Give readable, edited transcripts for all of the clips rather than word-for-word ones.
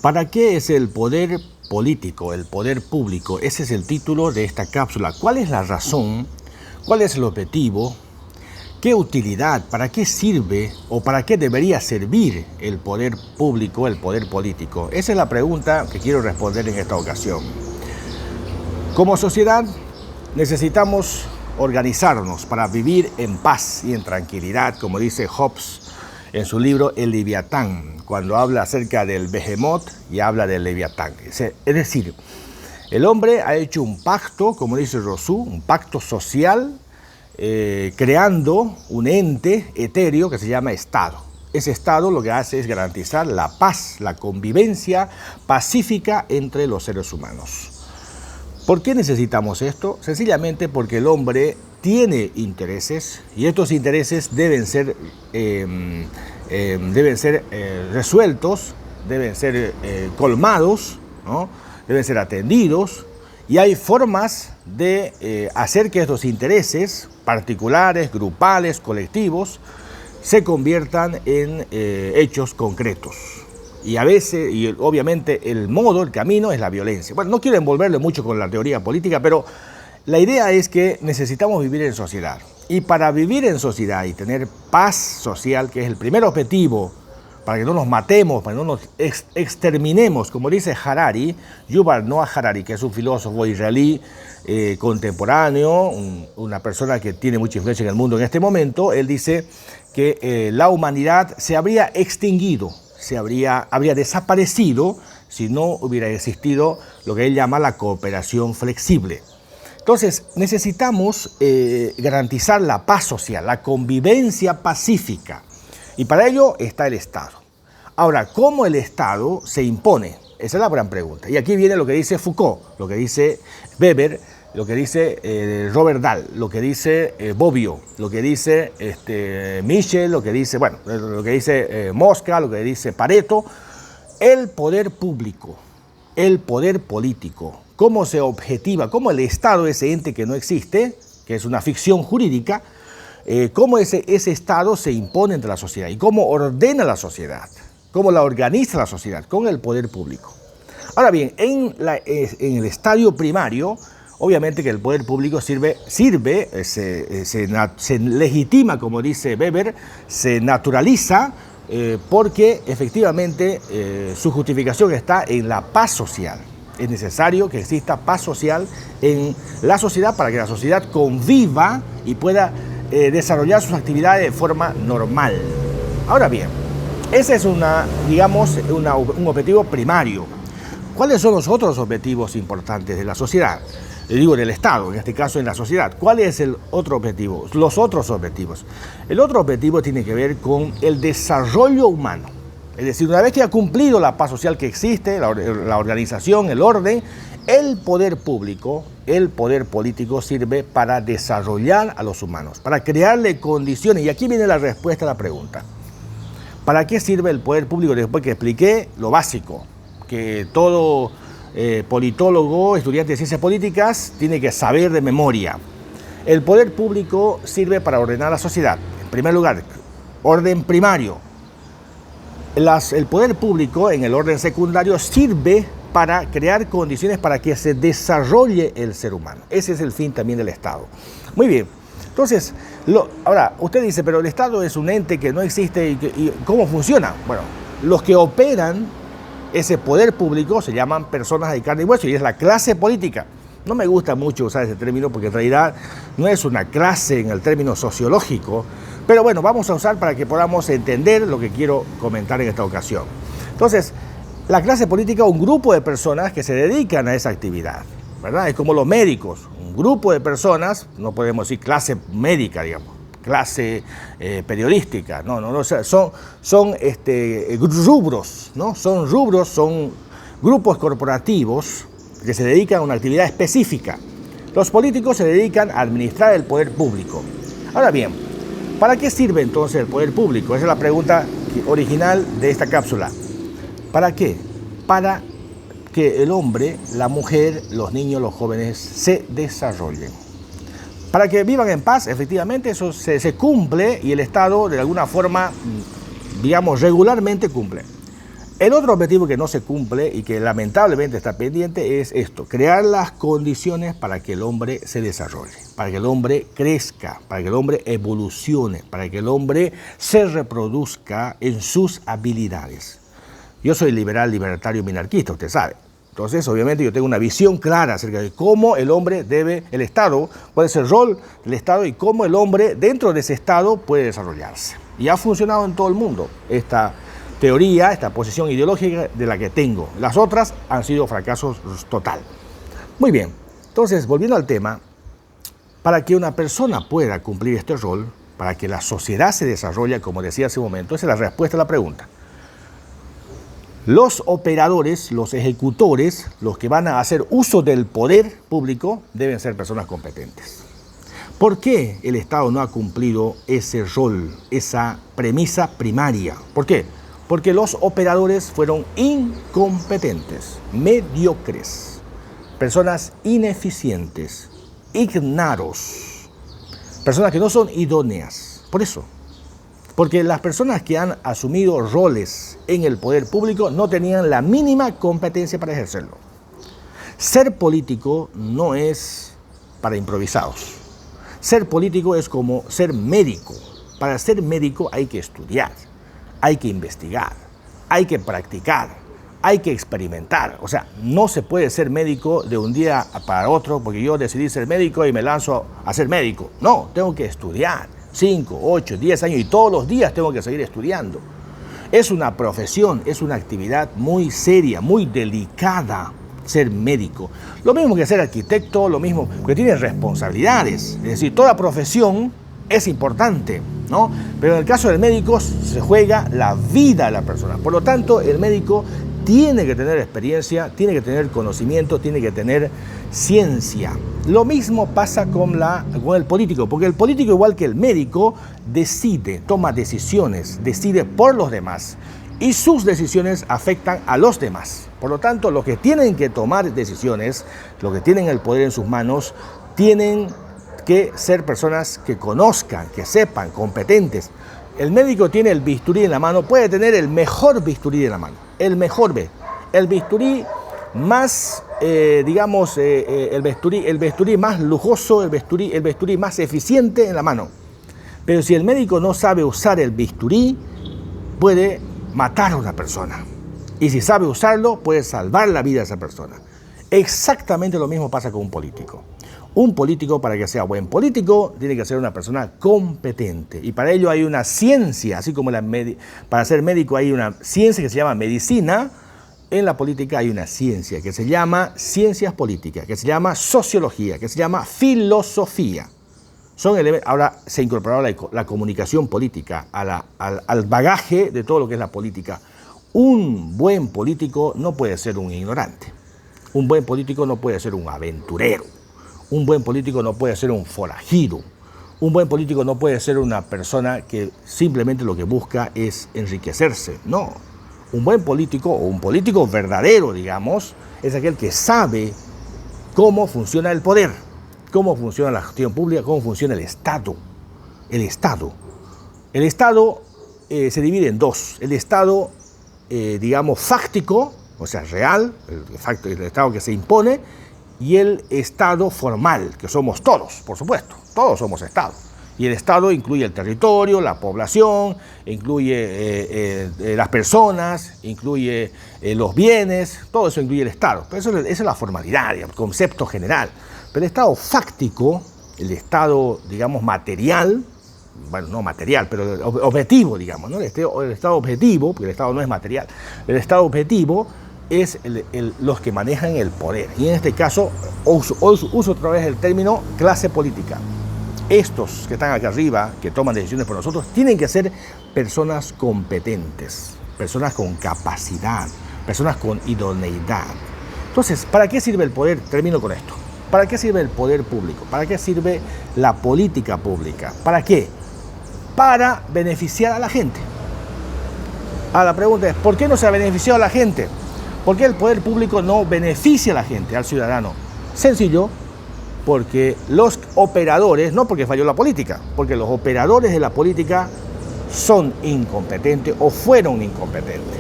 ¿Para qué es el poder político, el poder público? Ese es el título de esta cápsula. ¿Cuál es la razón? ¿Cuál es el objetivo? ¿Qué utilidad? ¿Para qué sirve o para qué debería servir el poder público, el poder político? Esa es la pregunta que quiero responder en esta ocasión. Como sociedad necesitamos organizarnos para vivir en paz y en tranquilidad, como dice Hobbes en su libro El Leviatán, cuando habla acerca del Behemoth y habla del Leviatán. Es decir, el hombre ha hecho un pacto, como dice Rousseau, un pacto social, creando un ente etéreo que se llama Estado. Ese Estado lo que hace es garantizar la paz, la convivencia pacífica entre los seres humanos. ¿Por qué necesitamos esto? Sencillamente porque el hombre tiene intereses y estos intereses deben ser resueltos, deben ser colmados, ¿no? Deben ser atendidos, y hay formas de hacer que estos intereses particulares, grupales, colectivos, se conviertan en hechos concretos. Y a veces, y obviamente el modo, el camino es la violencia. Bueno, no quiero envolverle mucho con la teoría política, pero la idea es que necesitamos vivir en sociedad. Y para vivir en sociedad y tener paz social, que es el primer objetivo, para que no nos matemos, para que no nos exterminemos, como dice Harari, Yuval Noah Harari, que es un filósofo israelí contemporáneo, una persona que tiene mucha influencia en el mundo en este momento. Él dice que la humanidad se habría extinguido, habría desaparecido si no hubiera existido lo que él llama la cooperación flexible. Entonces, necesitamos garantizar la paz social, la convivencia pacífica, y para ello está el Estado. Ahora, ¿cómo el Estado se impone? Esa es la gran pregunta. Y aquí viene lo que dice Foucault, lo que dice Weber, lo que dice Robert Dahl, lo que dice Bobbio, lo que dice Michel, lo que dice Mosca, lo que dice Pareto. El poder público, el poder político, cómo se objetiva, cómo el Estado, ese ente que no existe, que es una ficción jurídica, cómo ese Estado se impone entre la sociedad y cómo ordena la sociedad, cómo la organiza la sociedad con el poder público. Ahora bien, en el estadio primario, obviamente que el poder público se legitima, como dice Weber, se naturaliza, porque efectivamente su justificación está en la paz social. Es necesario que exista paz social en la sociedad para que la sociedad conviva y pueda desarrollar sus actividades de forma normal. Ahora bien, ese es un objetivo primario. ¿Cuáles son los otros objetivos importantes de la sociedad? Le digo del Estado, en este caso en la sociedad. ¿Cuál es el otro objetivo? Los otros objetivos. El otro objetivo tiene que ver con el desarrollo humano. Es decir, una vez que ha cumplido la paz social que existe, la organización, el orden, el poder público, el poder político sirve para desarrollar a los humanos, para crearle condiciones. Y aquí viene la respuesta a la pregunta. ¿Para qué sirve el poder público? Después que expliqué lo básico, que todo politólogo, estudiante de ciencias políticas, tiene que saber de memoria. El poder público sirve para ordenar la sociedad. En primer lugar, orden primario. El poder público, en el orden secundario, sirve para crear condiciones para que se desarrolle el ser humano. Ese es el fin también del Estado. Muy bien. Entonces, ahora, usted dice, pero el Estado es un ente que no existe y ¿cómo funciona? Bueno, los que operan ese poder público se llaman personas de carne y hueso y es la clase política. No me gusta mucho usar ese término porque en realidad no es una clase en el término sociológico, pero bueno, vamos a usar para que podamos entender lo que quiero comentar en esta ocasión. Entonces, la clase política es un grupo de personas que se dedican a esa actividad, ¿verdad? Es como los médicos, un grupo de personas, no podemos decir clase médica, digamos, clase periodística, son rubros, ¿no? Son rubros, son grupos corporativos que se dedican a una actividad específica. Los políticos se dedican a administrar el poder público. Ahora bien, ¿para qué sirve entonces el poder público? Esa es la pregunta original de esta cápsula. ¿Para qué? Para que el hombre, la mujer, los niños, los jóvenes se desarrollen. Para que vivan en paz, efectivamente, eso se cumple y el Estado de alguna forma, digamos, regularmente cumple. El otro objetivo que no se cumple y que lamentablemente está pendiente es esto: crear las condiciones para que el hombre se desarrolle, para que el hombre crezca, para que el hombre evolucione, para que el hombre se reproduzca en sus habilidades. Yo soy liberal, libertario, minarquista, usted sabe. Entonces, obviamente, yo tengo una visión clara acerca de cómo el hombre debe, el Estado, cuál es el rol del Estado y cómo el hombre dentro de ese Estado puede desarrollarse. Y ha funcionado en todo el mundo esta teoría, esta posición ideológica de la que tengo. Las otras han sido fracasos total. Muy bien, entonces, volviendo al tema, para que una persona pueda cumplir este rol, para que la sociedad se desarrolle, como decía hace un momento, esa es la respuesta a la pregunta. Los operadores, los ejecutores, los que van a hacer uso del poder público, deben ser personas competentes. ¿Por qué el Estado no ha cumplido ese rol, esa premisa primaria? ¿Por qué? Porque los operadores fueron incompetentes, mediocres, personas ineficientes, ignaros, personas que no son idóneas. Por eso, porque las personas que han asumido roles en el poder público no tenían la mínima competencia para ejercerlo. Ser político no es para improvisados. Ser político es como ser médico. Para ser médico hay que estudiar, hay que investigar, hay que practicar, hay que experimentar. O sea, no se puede ser médico de un día para otro porque yo decidí ser médico y me lanzo a ser médico. No, tengo que estudiar 5, 8, 10 años y todos los días tengo que seguir estudiando. Es una profesión, es una actividad muy seria, muy delicada ser médico. Lo mismo que ser arquitecto, lo mismo, porque tiene responsabilidades. Es decir, toda profesión es importante, ¿no? Pero en el caso del médico se juega la vida de la persona. Por lo tanto, el médico tiene que tener experiencia, tiene que tener conocimiento, tiene que tener ciencia. Lo mismo pasa con el político, porque el político, igual que el médico, decide, toma decisiones, decide por los demás y sus decisiones afectan a los demás. Por lo tanto, los que tienen que tomar decisiones, los que tienen el poder en sus manos, tienen que ser personas que conozcan, que sepan, competentes. El médico tiene el bisturí en la mano, puede tener el mejor bisturí en la mano, el bisturí más, el bisturí más lujoso, el bisturí más eficiente en la mano. Pero si el médico no sabe usar el bisturí, puede matar a una persona. Y si sabe usarlo, puede salvar la vida de esa persona. Exactamente lo mismo pasa con un político. Un político, para que sea buen político, tiene que ser una persona competente. Y para ello hay una ciencia, así como para ser médico hay una ciencia que se llama medicina. En la política hay una ciencia que se llama ciencias políticas, que se llama sociología, que se llama filosofía. Ahora se incorporó la comunicación política al bagaje de todo lo que es la política. Un buen político no puede ser un ignorante. Un buen político no puede ser un aventurero. Un buen político no puede ser un forajido. Un buen político no puede ser una persona que simplemente lo que busca es enriquecerse. No. Un buen político, o un político verdadero, digamos, es aquel que sabe cómo funciona el poder, cómo funciona la gestión pública, cómo funciona el Estado. El Estado se divide en dos. El Estado, fáctico, o sea, real, el Estado que se impone, y el Estado formal, que somos todos, por supuesto, todos somos Estado. Y el Estado incluye el territorio, la población, incluye las personas, incluye los bienes, todo eso incluye el Estado. Pero esa es la formalidad, el concepto general. Pero el Estado fáctico, el Estado, material, bueno, no material, pero objetivo, digamos, ¿no? El Estado objetivo, porque el Estado no es material, el Estado objetivo es los que manejan el poder. Y en este caso, uso otra vez el término clase política. Estos que están acá arriba, que toman decisiones por nosotros, tienen que ser personas competentes, personas con capacidad, personas con idoneidad. Entonces, ¿para qué sirve el poder? Termino con esto. ¿Para qué sirve el poder público? ¿Para qué sirve la política pública? ¿Para qué? Para beneficiar a la gente. La pregunta es, ¿por qué no se ha beneficiado a la gente? ¿Por qué el poder público no beneficia a la gente, al ciudadano? Sencillo, porque los operadores, no porque falló la política, porque los operadores de la política son incompetentes o fueron incompetentes.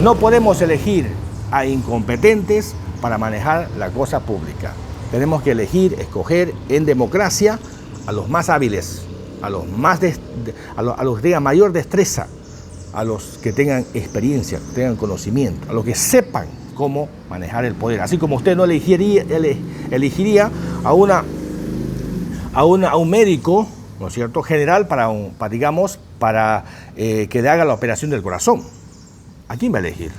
No podemos elegir a incompetentes para manejar la cosa pública. Tenemos que elegir, escoger en democracia a los más hábiles, a los que tengan mayor destreza, a los que tengan experiencia, que tengan conocimiento, a los que sepan cómo manejar el poder. Así como usted no elegiría a un médico, ¿no es cierto?, general para que le haga la operación del corazón. ¿A quién va a elegir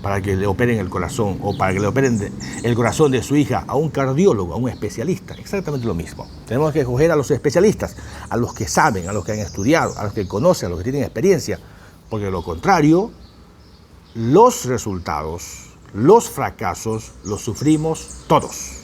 para que le operen el corazón o para que le operen el corazón de su hija? A un cardiólogo, a un especialista. Exactamente lo mismo. Tenemos que escoger a los especialistas, a los que saben, a los que han estudiado, a los que conocen, a los que tienen experiencia, porque de lo contrario, los resultados, los fracasos, los sufrimos todos.